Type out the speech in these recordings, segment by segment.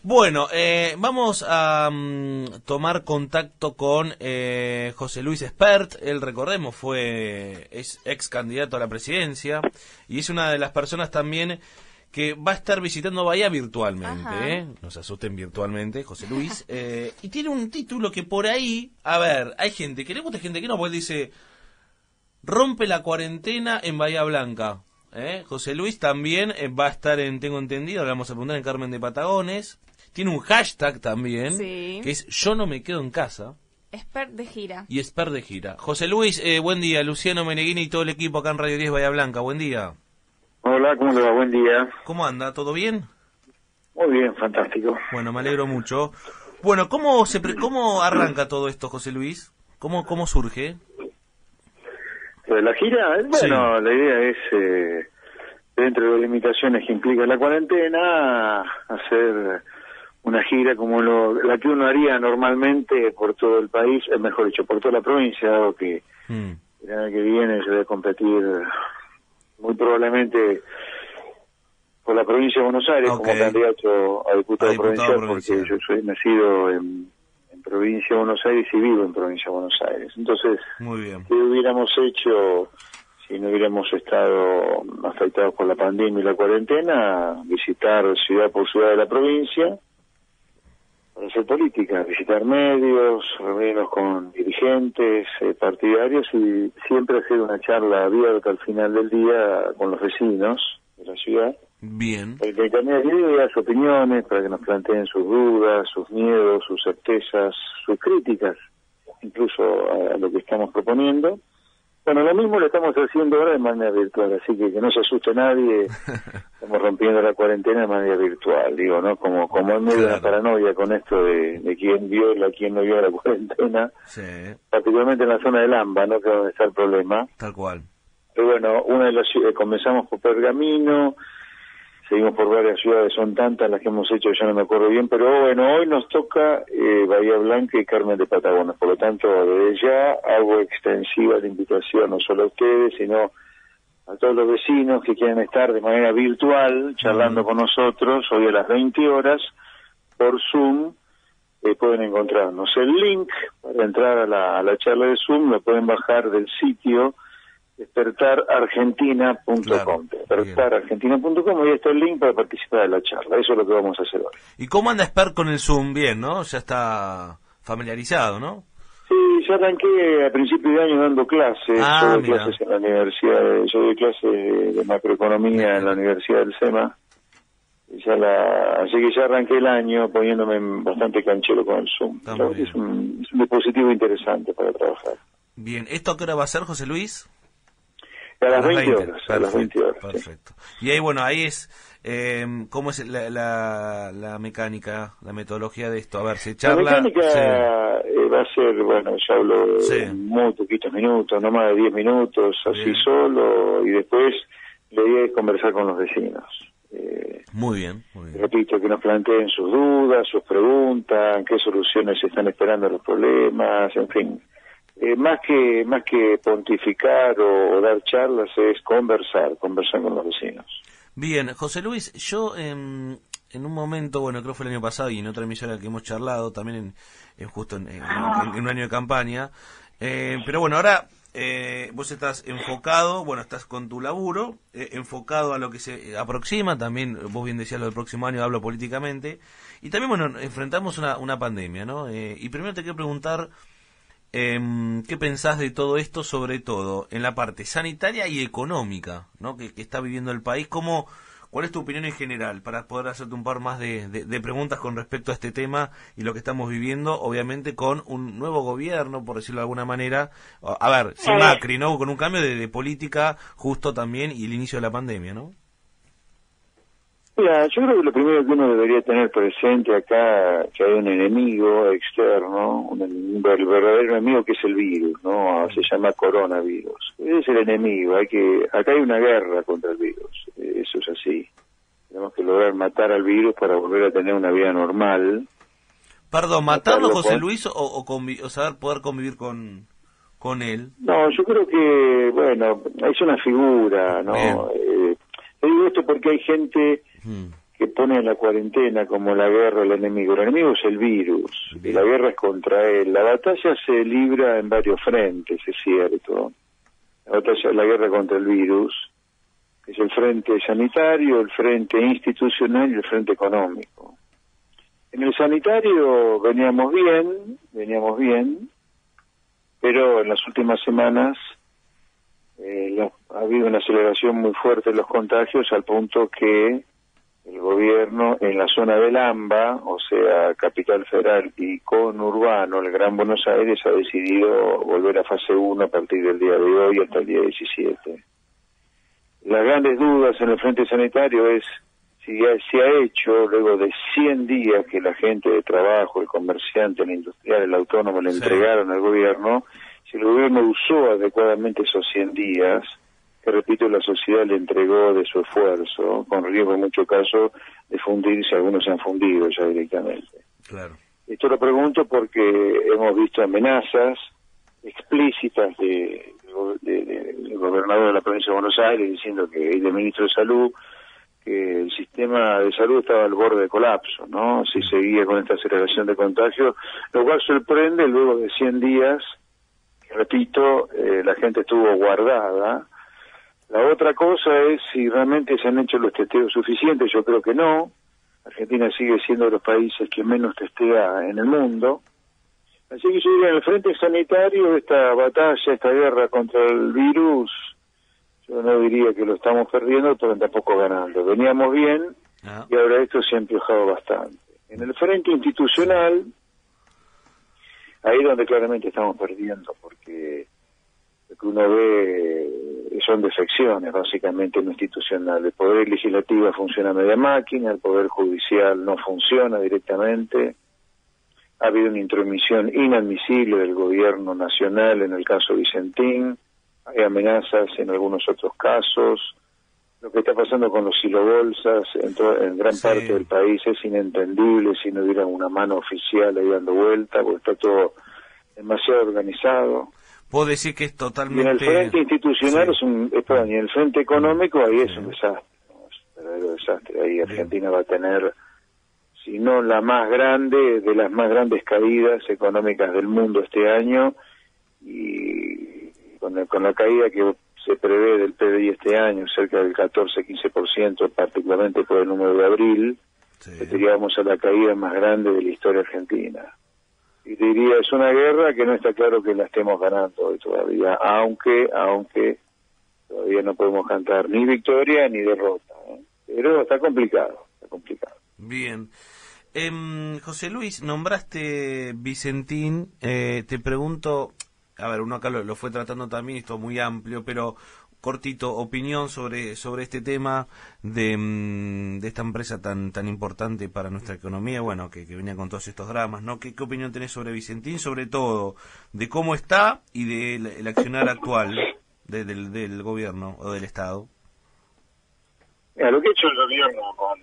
Bueno, vamos a tomar contacto con José Luis Espert. Él, recordemos, es ex candidato a la presidencia y es una de las personas también que va a estar visitando Bahía virtualmente, no se asusten, virtualmente, José Luis, y tiene un título que por ahí, a ver, hay gente que le gusta y gente que no, porque él dice, rompe la cuarentena en Bahía Blanca. José Luis también va a estar tengo entendido, le vamos a preguntar, en Carmen de Patagones. Tiene un hashtag también, sí, que es Yo no me quedo en casa. Espert de gira. Y Espert de gira. José Luis, buen día. Luciano Meneghini y todo el equipo acá en Radio 10 Bahía Blanca, buen día. Hola, ¿cómo le va? Buen día. ¿Cómo anda? ¿Todo bien? Muy bien, fantástico. Bueno, me alegro mucho. Bueno, ¿cómo arranca todo esto, José Luis? ¿Cómo surge? ¿La gira? Bueno, sí. La idea es, dentro de las limitaciones que implica la cuarentena, hacer una gira como la que uno haría normalmente por todo el país, mejor dicho, por toda la provincia, dado que el año que viene se debe competir muy probablemente por la provincia de Buenos Aires, como candidato a diputado provincial, porque yo soy nacido en provincia de Buenos Aires y vivo en provincia de Buenos Aires. Entonces, muy bien. ¿qué hubiéramos hecho si no hubiéramos estado afectados por la pandemia y la cuarentena? Visitar ciudad por ciudad de la provincia para hacer política, visitar medios, reunirnos con dirigentes partidarios y siempre hacer una charla abierta al final del día con los vecinos de la ciudad. Bien. Para intercambiar ideas, opiniones, para que nos planteen sus dudas, sus miedos, sus certezas, sus críticas, incluso a lo que estamos proponiendo. Bueno, lo mismo lo estamos haciendo ahora de manera virtual, así que no se asuste nadie, estamos rompiendo la cuarentena de manera virtual, digo, ¿no? Como es medio una paranoia con esto de quién viola, quién no viola la cuarentena, sí, particularmente en la zona del AMBA, ¿no? Que es donde está el problema. Tal cual. Pero bueno, una de las ciudades, comenzamos por Pergamino, seguimos por varias ciudades, son tantas las que hemos hecho, ya no me acuerdo bien, pero bueno, hoy nos toca Bahía Blanca y Carmen de Patagones, por lo tanto, desde ya hago extensiva la invitación no solo a ustedes, sino a todos los vecinos que quieran estar de manera virtual, charlando con nosotros, hoy a las 20 horas, por Zoom, pueden encontrarnos. El link para entrar a la charla de Zoom lo pueden bajar del sitio despertarargentina.com, despertarargentina.com, y ahí está el link para participar de la charla. Eso es lo que vamos a hacer hoy. ¿Y cómo anda Espert con el Zoom? Bien, ¿no? Ya está familiarizado, ¿no? Sí, yo arranqué a principio de año dando clases. Yo doy clases en la universidad, yo doy clases de macroeconomía en la Universidad del SEMA. Así que ya arranqué el año poniéndome bastante canchero con el Zoom. Es un dispositivo interesante para trabajar. Bien, ¿esto a qué hora va a ser, José Luis? A las 20 horas. Perfecto, a las 20 horas. Perfecto. Sí. Y ahí, bueno, ahí es, ¿cómo es la mecánica, la metodología de esto? A ver, se charla... La mecánica va a ser, bueno, ya hablo muy poquitos minutos, no más de 10 minutos, así solo, y después la idea es conversar con los vecinos. Muy bien, muy bien. Repito, que nos planteen sus dudas, sus preguntas, qué soluciones están esperando a los problemas, en fin. Más que pontificar o dar charlas, es conversar con los vecinos. Bien, José Luis, yo en un momento, bueno, creo que fue el año pasado y en otra emisora que hemos charlado, también justo en un año de campaña, pero bueno, ahora vos estás enfocado, bueno, estás con tu laburo, enfocado a lo que se aproxima, también vos bien decías lo del próximo año, hablo políticamente, y también, bueno, enfrentamos una pandemia, ¿no? Y primero te quiero preguntar... ¿qué pensás de todo esto, sobre todo en la parte sanitaria y económica, ¿no? que está viviendo el país? ¿Cuál es tu opinión en general? Para poder hacerte un par más de preguntas con respecto a este tema y lo que estamos viviendo, obviamente con un nuevo gobierno, por decirlo de alguna manera, a ver, sin Macri, ¿no? Con un cambio de política justo también y el inicio de la pandemia, ¿no? Mira, yo creo que lo primero que uno debería tener presente acá, que hay un enemigo externo, el verdadero enemigo, que es el virus, ¿no? Se llama coronavirus. Ese es el enemigo. Acá hay una guerra contra el virus. Eso es así. Tenemos que lograr matar al virus para volver a tener una vida normal. Perdón, ¿matarlo, José Luis, o saber poder convivir con él? No, yo creo que, bueno, es una figura, ¿no? Te digo esto porque hay gente que pone en la cuarentena como la guerra al enemigo. El enemigo es el virus, y la guerra es contra él. La batalla se libra en varios frentes, es cierto. La guerra contra el virus es el frente sanitario, el frente institucional y el frente económico. En el sanitario veníamos bien, pero en las últimas semanas ha habido una aceleración muy fuerte de los contagios al punto que el gobierno en la zona del AMBA, o sea, Capital Federal y conurbano, el Gran Buenos Aires, ha decidido volver a fase 1 a partir del día de hoy hasta el día 17. Las grandes dudas en el frente sanitario es si ha hecho, luego de 100 días que la gente de trabajo, el comerciante, el industrial, el autónomo le entregaron al gobierno, si el gobierno usó adecuadamente esos 100 días, que repito, la sociedad le entregó de su esfuerzo, con riesgo en muchos casos de fundirse, algunos se han fundido ya directamente. Claro. Esto lo pregunto porque hemos visto amenazas explícitas del gobernador de la provincia de Buenos Aires diciendo que, y del ministro de Salud, que el sistema de salud estaba al borde de colapso, ¿no? Si seguía con esta aceleración de contagios, lo cual sorprende luego de 100 días, que repito, la gente estuvo guardada. La otra cosa es si realmente se han hecho los testeos suficientes. Yo creo que no. Argentina sigue siendo de los países que menos testea en el mundo. Así que yo diría, en el frente sanitario, esta batalla, esta guerra contra el virus, yo no diría que lo estamos perdiendo, pero tampoco ganando. Veníamos bien y ahora esto se ha empeorado bastante. En el frente institucional, ahí donde claramente estamos perdiendo, porque lo que uno ve son defecciones básicamente no institucionales. El poder legislativo funciona a media máquina, el poder judicial no funciona directamente. Ha habido una intromisión inadmisible del gobierno nacional en el caso Vicentín, hay amenazas en algunos otros casos. Lo que está pasando con los silobolsas en gran parte del país es inentendible si no hubiera una mano oficial ahí dando vuelta, porque está todo demasiado organizado. Puedo decir que es totalmente... Y en el frente institucional y en el frente económico ahí es un desastre, ¿no? Es un verdadero desastre. Ahí Argentina va a tener, si no la más grande, de las más grandes caídas económicas del mundo este año, y con la caída que se prevé del PBI este año, cerca del 14-15%, particularmente por el número de abril, tendríamos a la caída más grande de la historia argentina. Y diría, es una guerra que no está claro que la estemos ganando hoy todavía, aunque todavía no podemos cantar ni victoria ni derrota, ¿eh? Pero está complicado. Bien. José Luis, nombraste Vicentín, te pregunto, a ver, uno acá lo fue tratando también, esto muy amplio, pero cortito, opinión sobre este tema de esta empresa tan importante para nuestra economía, bueno, que venía con todos estos dramas, ¿no? ¿Qué opinión tenés sobre Vicentín, sobre todo de cómo está y del accionar actual del gobierno o del Estado? Mira, lo que ha hecho el gobierno con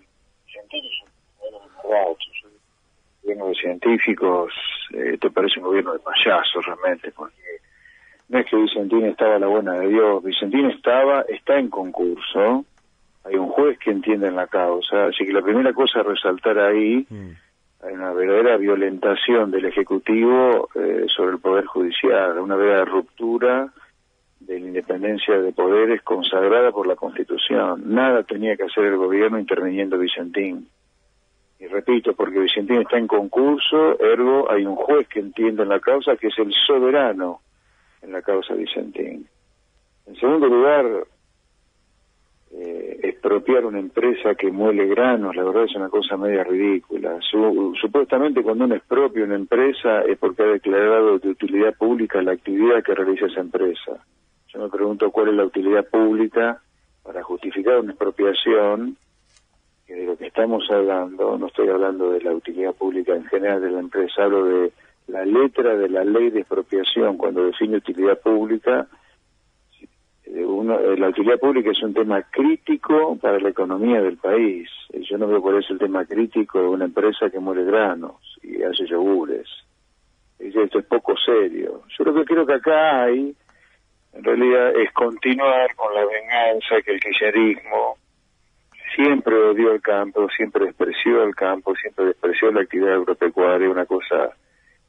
Vicentín es un gobierno de borrachos, un gobierno de científicos, te parece un gobierno de payasos realmente, porque no es que Vicentín estaba a la buena de Dios, Vicentín está en concurso, hay un juez que entiende en la causa, así que la primera cosa a resaltar ahí, hay una verdadera violentación del Ejecutivo sobre el Poder Judicial, una verdadera ruptura de la independencia de poderes consagrada por la Constitución. Nada tenía que hacer el gobierno interviniendo Vicentín. Y repito, porque Vicentín está en concurso, ergo hay un juez que entiende en la causa, que es el soberano en la causa Vicentín. En segundo lugar, expropiar una empresa que muele granos, la verdad es una cosa media ridícula. Supuestamente cuando uno expropia una empresa es porque ha declarado de utilidad pública la actividad que realiza esa empresa. Yo me pregunto cuál es la utilidad pública para justificar una expropiación, que de lo que estamos hablando, no estoy hablando de la utilidad pública en general de la empresa, hablo de la letra de la ley de expropiación cuando define utilidad pública. La utilidad pública es un tema crítico para la economía del país. Yo no veo cuál es el tema crítico de una empresa que muele granos y hace yogures. Esto es poco serio. Yo lo que creo que acá hay, en realidad, es continuar con la venganza que el kirchnerismo siempre odió el campo, siempre despreció el campo, siempre despreció la actividad agropecuaria, una cosa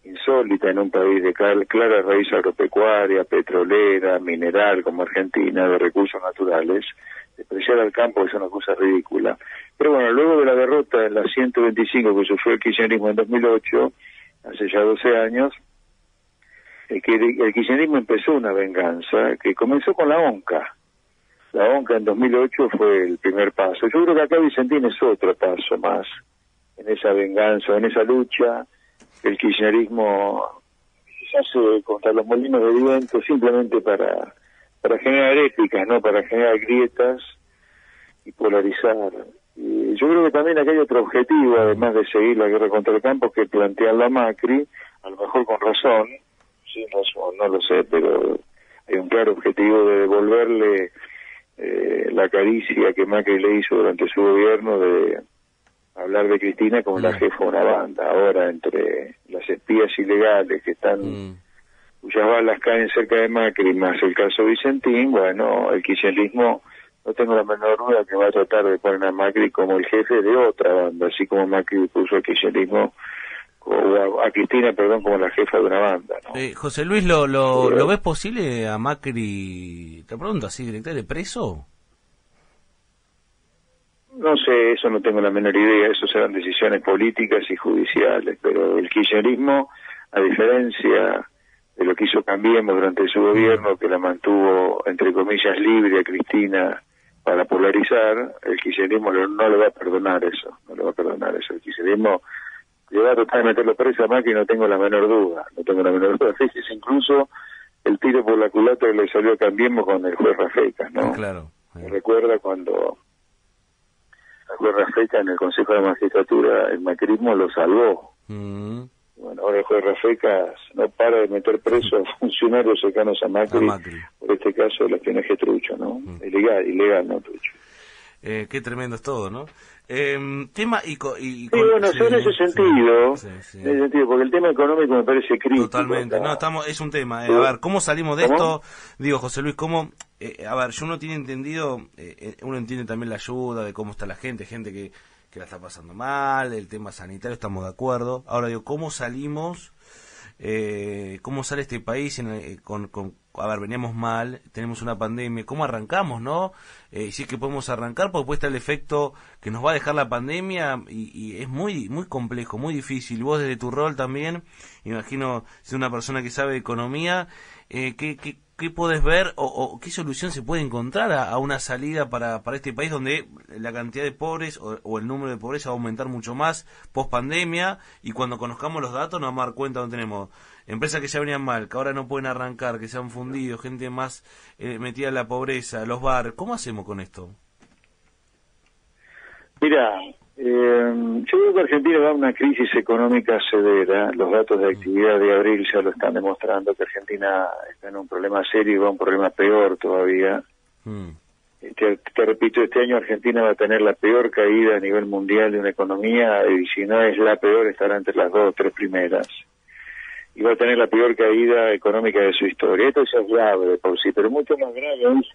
insólita en un país de clara raíz agropecuaria, petrolera, mineral como Argentina, de recursos naturales. Despreciar al campo es una cosa ridícula. Pero bueno, luego de la derrota en la 125 que sufrió el kirchnerismo en 2008, hace ya 12 años, el kirchnerismo empezó una venganza que comenzó con la ONCA. La ONCA en 2008 fue el primer paso. Yo creo que acá Vicentín es otro paso más en esa venganza, en esa lucha. El kirchnerismo se hace contra los molinos de viento simplemente para generar épicas, no para generar grietas y polarizar. Y yo creo que también aquí hay otro objetivo, además de seguir la guerra contra el campo, que plantear la Macri, a lo mejor con razón, sin razón, no lo sé, pero hay un claro objetivo de devolverle la caricia que Macri le hizo durante su gobierno de hablar de Cristina como la jefa de una banda. Ahora, entre las espías ilegales que están, cuyas balas caen cerca de Macri, más el caso Vicentín, bueno, el kirchnerismo, no tengo la menor duda que va a tratar de poner a Macri como el jefe de otra banda, así como Macri puso al kirchnerismo, a Cristina, perdón, como la jefa de una banda, ¿no? José Luis, ¿lo ves posible a Macri, te pregunto así directamente, preso? No sé, eso no tengo la menor idea, eso serán decisiones políticas y judiciales, pero el kirchnerismo, a diferencia de lo que hizo Cambiemos durante su gobierno, que la mantuvo, entre comillas, libre a Cristina para polarizar, el kirchnerismo no le va a perdonar eso, el kirchnerismo le va a tratar de meterlo preso a Macri, no tengo la menor duda. A veces incluso el tiro por la culata que le salió a Cambiemos con el juez Rafecas, ¿no? Claro. Me recuerda cuando el juez Rafecas en el Consejo de Magistratura, el macrismo lo salvó. Bueno, ahora el juez Rafecas no para de meter preso a funcionarios cercanos a Macri, por este caso el espionaje trucho, ¿no? Ilegal, no trucho. Qué tremendo es todo, ¿no? Tema sí, bueno, en ese sentido, porque el tema económico me parece crítico. Totalmente, es un tema. A ver, ¿cómo salimos de esto? Digo, José Luis, ¿cómo? A ver, uno tiene entendido, uno entiende también la ayuda de cómo está la gente que la está pasando mal, el tema sanitario, estamos de acuerdo. Ahora digo, ¿cómo salimos? ¿Cómo sale este país a ver, veníamos mal, tenemos una pandemia, ¿cómo arrancamos, no? Si es que podemos arrancar, porque puede estar el efecto que nos va a dejar la pandemia y es muy muy complejo, muy difícil. Vos desde tu rol también, imagino, siendo una persona que sabe de economía, ¿qué podés ver o qué solución se puede encontrar a una salida para este país donde la cantidad de pobres o el número de pobres va a aumentar mucho más post pandemia, y cuando conozcamos los datos nos vamos a dar cuenta donde tenemos empresas que ya venían mal, que ahora no pueden arrancar, que se han fundido, gente más metida en la pobreza, los bares? ¿Cómo hacemos con esto? Mira, yo creo que Argentina va a una crisis económica severa. Los datos de actividad de abril ya lo están demostrando, que Argentina está en un problema serio y va a un problema peor todavía. Te repito, este año Argentina va a tener la peor caída a nivel mundial de una economía, y si no es la peor, estará entre las 2 o 3 primeras. Y va a tener la peor caída económica de su historia. Esto ya es grave de por sí, pero mucho más grave es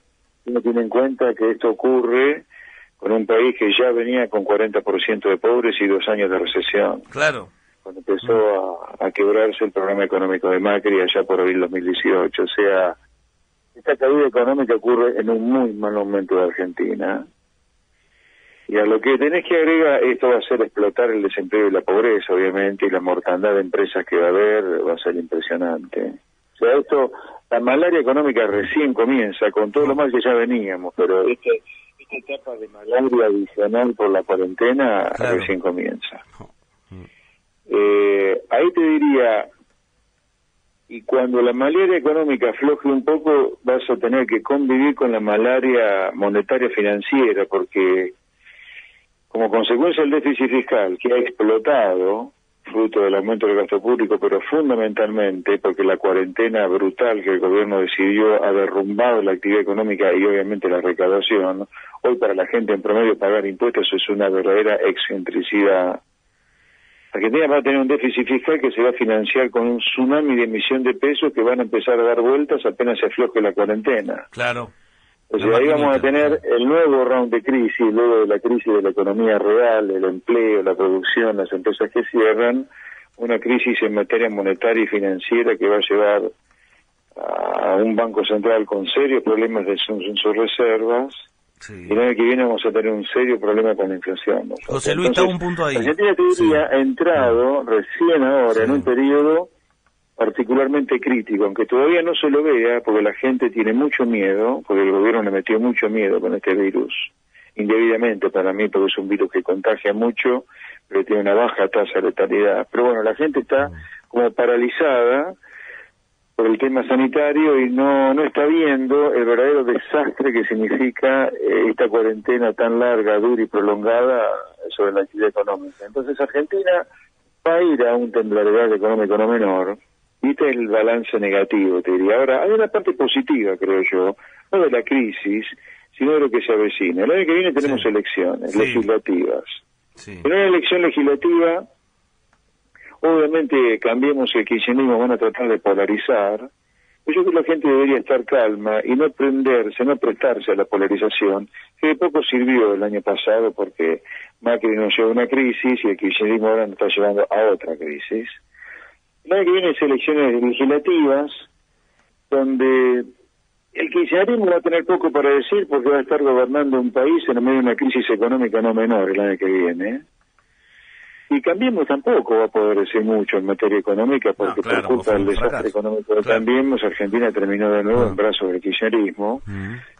si uno tiene en cuenta que esto ocurre con un país que ya venía con 40% de pobres y 2 años de recesión. Claro. Cuando empezó a quebrarse el programa económico de Macri allá por abril 2018. O sea, esta caída económica ocurre en un muy mal momento de Argentina. Y a lo que tenés que agregar, esto va a ser explotar el desempleo y la pobreza, obviamente, y la mortandad de empresas que va a haber va a ser impresionante. O sea, la malaria económica recién comienza, con todo lo mal que ya veníamos, pero esta etapa de malaria adicional por la cuarentena recién comienza. Ahí te diría, y cuando la malaria económica afloje un poco, vas a tener que convivir con la malaria monetaria financiera, porque como consecuencia del déficit fiscal que ha explotado, fruto del aumento del gasto público, pero fundamentalmente porque la cuarentena brutal que el gobierno decidió ha derrumbado la actividad económica y obviamente la recaudación. Hoy para la gente en promedio pagar impuestos es una verdadera excentricidad. Argentina va a tener un déficit fiscal que se va a financiar con un tsunami de emisión de pesos que van a empezar a dar vueltas apenas se afloje la cuarentena. Claro. O sea, ahí vamos a tener el nuevo round de crisis, luego de la crisis de la economía real, el empleo, la producción, las empresas que cierran, una crisis en materia monetaria y financiera que va a llevar a un banco central con serios problemas en sus reservas. Y el año que viene vamos a tener un serio problema con la inflación, ¿no? José Luis, está un punto ahí. Argentina, te diría, ha entrado recién ahora en un periodo particularmente crítico, aunque todavía no se lo vea, porque la gente tiene mucho miedo, porque el gobierno le metió mucho miedo con este virus, indebidamente para mí, porque es un virus que contagia mucho, pero tiene una baja tasa de letalidad. Pero bueno, la gente está como paralizada por el tema sanitario y no está viendo el verdadero desastre que significa esta cuarentena tan larga, dura y prolongada sobre la actividad económica. Entonces Argentina va a ir a un tembladeral económico no menor, y este es el balance negativo, te diría. Ahora, hay una parte positiva, creo yo, no de la crisis, sino de lo que se avecina. El año que viene tenemos elecciones legislativas. En una elección legislativa, obviamente Cambiemos y el kirchnerismo van a tratar de polarizar. Yo creo que la gente debería estar calma y no prestarse a la polarización, que de poco sirvió el año pasado porque Macri nos llevó a una crisis y el kirchnerismo ahora nos está llevando a otra crisis. El año que viene es elecciones legislativas, donde el kirchnerismo va a tener poco para decir porque va a estar gobernando un país en medio de una crisis económica no menor el año que viene. Y Cambiemos tampoco va a poder decir mucho en materia económica porque por culpa del desastre económico de Cambiemos, Argentina terminó de nuevo en brazos del kirchnerismo.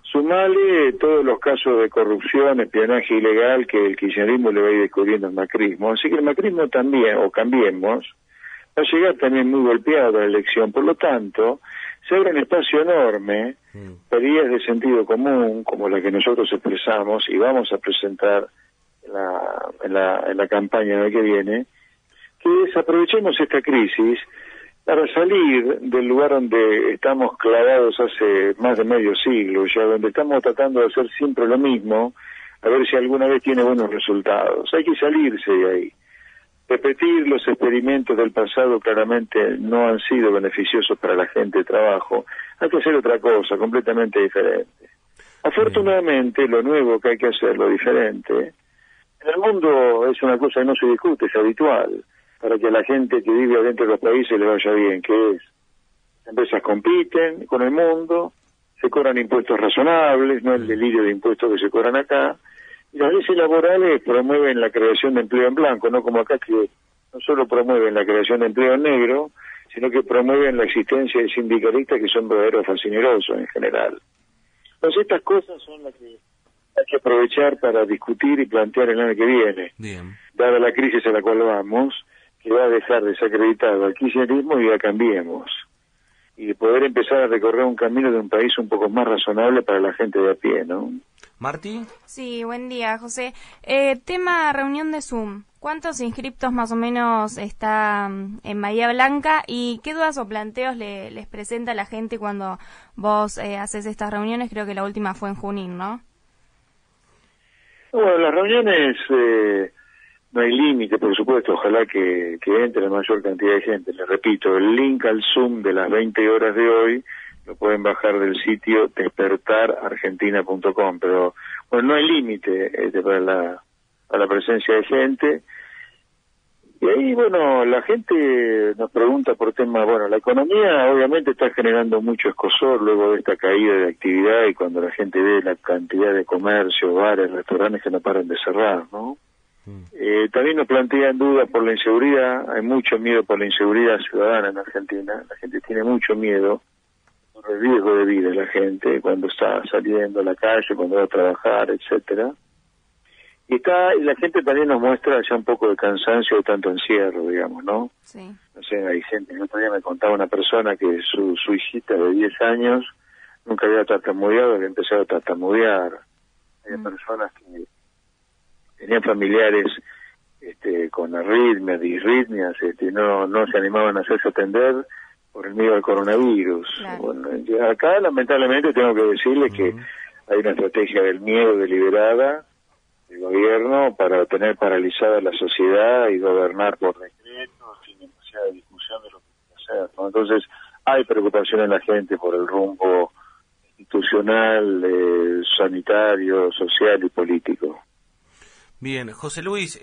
Sumale todos los casos de corrupción, espionaje ilegal que el kirchnerismo le va a ir descubriendo al macrismo. Así que el macrismo también, o Cambiemos, va a llegar también muy golpeado a la elección. Por lo tanto, se abre un espacio enorme para ideas de sentido común, como la que nosotros expresamos y vamos a presentar en la campaña que viene, que es aprovechemos esta crisis para salir del lugar donde estamos clavados hace más de medio siglo, ya donde estamos tratando de hacer siempre lo mismo, a ver si alguna vez tiene buenos resultados. Hay que salirse de ahí. Repetir los experimentos del pasado claramente no han sido beneficiosos para la gente de trabajo. Hay que hacer otra cosa, completamente diferente. Afortunadamente, lo nuevo que hay que hacer, lo diferente, en el mundo es una cosa que no se discute, es habitual, para que a la gente que vive adentro de los países le vaya bien, que es, las empresas compiten con el mundo, se cobran impuestos razonables, no el delirio de impuestos que se cobran acá, y las leyes laborales promueven la creación de empleo en blanco, no como acá que no solo promueven la creación de empleo en negro, sino que promueven la existencia de sindicalistas que son verdaderos fascinerosos en general. Entonces estas cosas son las que hay que aprovechar para discutir y plantear el año que viene. Dada la crisis a la cual vamos, que va a dejar desacreditado al kirchnerismo y a Cambiemos. Y poder empezar a recorrer un camino de un país un poco más razonable para la gente de a pie, ¿no? ¿Martí? Sí, buen día, José. Tema reunión de Zoom. ¿Cuántos inscriptos más o menos está en Bahía Blanca y qué dudas o planteos les presenta a la gente cuando vos haces estas reuniones? Creo que la última fue en Junín, ¿no? Bueno, las reuniones no hay límite, por supuesto, ojalá que entre la mayor cantidad de gente. Les repito, el link al Zoom de las 20 horas de hoy lo pueden bajar del sitio despertarargentina.com, pero bueno, no hay límite para la presencia de gente. Y ahí, bueno, la gente nos pregunta por temas, bueno, la economía obviamente está generando mucho escozor luego de esta caída de actividad y cuando la gente ve la cantidad de comercios, bares, restaurantes que no paran de cerrar, ¿no? También nos plantean dudas por la inseguridad, hay mucho miedo por la inseguridad ciudadana en Argentina, la gente tiene mucho miedo por el riesgo de vida de la gente cuando está saliendo a la calle, cuando va a trabajar, etcétera. Y la gente también nos muestra ya un poco de cansancio de tanto encierro, digamos, ¿no? Sí. No sé, hay gente, el otro día me contaba una persona que su hijita de 10 años nunca había tartamudeado, había empezado a tartamudear. Hay personas que tenían familiares con arritmias, disritmias, no se animaban a hacerse atender por el miedo al coronavirus. Claro. Bueno, acá lamentablemente tengo que decirle que hay una estrategia del miedo deliberada del gobierno para tener paralizada la sociedad y gobernar por decreto sin demasiada discusión de lo que hay que hacer, ¿no? Entonces hay preocupación en la gente por el rumbo institucional, sanitario, social y político. Bien, José Luis,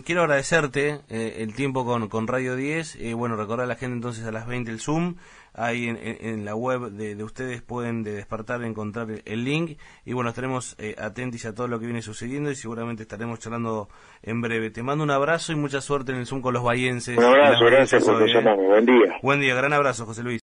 quiero agradecerte el tiempo con Radio 10. Bueno, recordar a la gente entonces a las 20 el Zoom. Ahí en la web de ustedes pueden de Despertar encontrar el link. Y bueno, estaremos atentos a todo lo que viene sucediendo y seguramente estaremos charlando en breve. Te mando un abrazo y mucha suerte en el Zoom con los bahienses. Un abrazo, gracias por llamarme. Buen día. Buen día, gran abrazo, José Luis.